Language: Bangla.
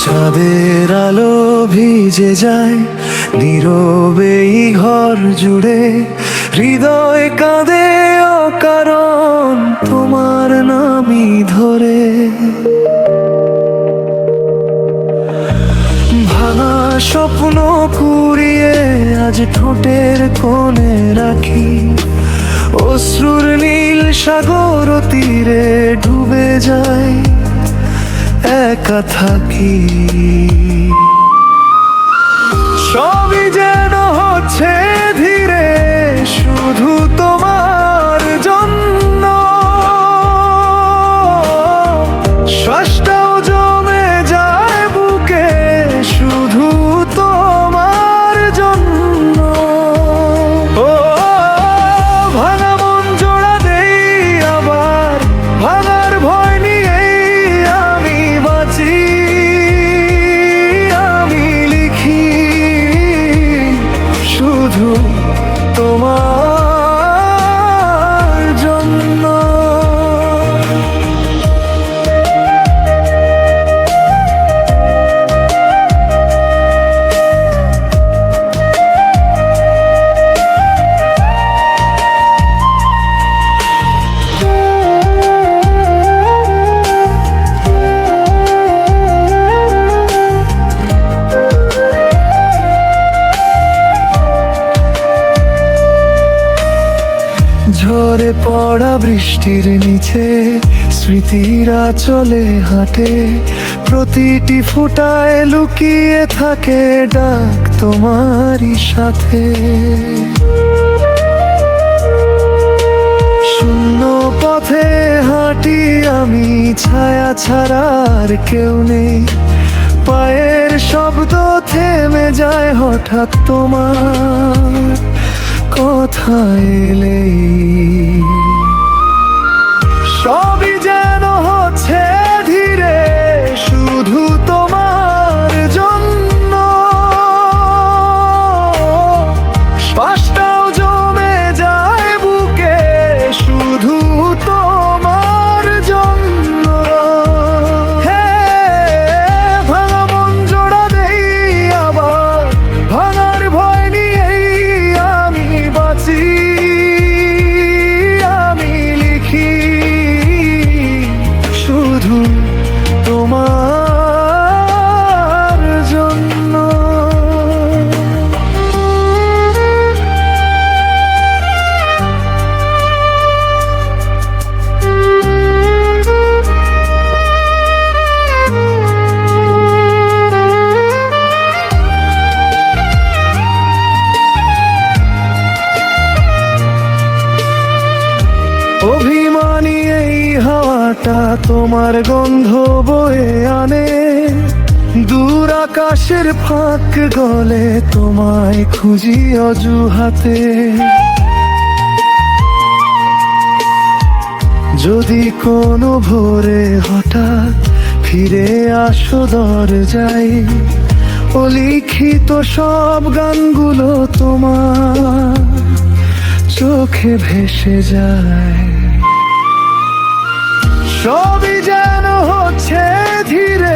চাঁদের আলো ভিজে যায় নীরবে এই ঘর জুড়ে, হৃদয় কাঁদে অকারণ তোমার নামই ধরে। ভাঙা স্বপ্ন কুড়িয়ে আজ ঠোঁটের কোণে রাখি, অশ্রুর নীল সাগর তীরে ডুবে যায়, একা থাকি। সবই যেন হচ্ছে ধীরে শুধু তোমার জন্য, শ্বাসটাও জমে যায় বুকে শুধু তোমার জন্য। ও ভাঙা মন জোড়া দেই আবার, ভাঙার ভয় নিয়েই আমি বাঁচি, আমি লিখি শুধু তোমার জন্য। ঝরে পড়া বৃষ্টির নিচে স্মৃতিরা চলে হাঁটে, প্রতিটি ফোঁটায় লুকিয়ে থাকে ডাক তোমারই সাথে। শূন্য পথে হাঁটি আমি, ছায়া ছাড়ার কেউ নেই, পায়ের শব্দ থেমে যায় হঠাৎ তোমার কথা এলেই। সবই যেন হচ্ছে ধীরে শুধু তোমার জন্য, শ্বাসটাও জমে যায় বুকে শুধু তোমার জন্য। হে ভাঙা মন জোড়া দেই আবার, ভাঙার ভয় নিয়েই আমি বাঁচি, আমি লিখি শুধু তোমার জন্য। অভিমানী এই হাওয়াটা তোমার গন্ধ বয়ে আনে, দূর আকাশের ফাঁক গলে তোমায় খুঁজি অজুহাতে। যদি কোনো ভোরে হঠাৎ ফিরে আসো দরজায়, অলিখিত সব গানগুলো তোমার চোখে ভেসে যায়। সবই যেন হচ্ছে ধীরে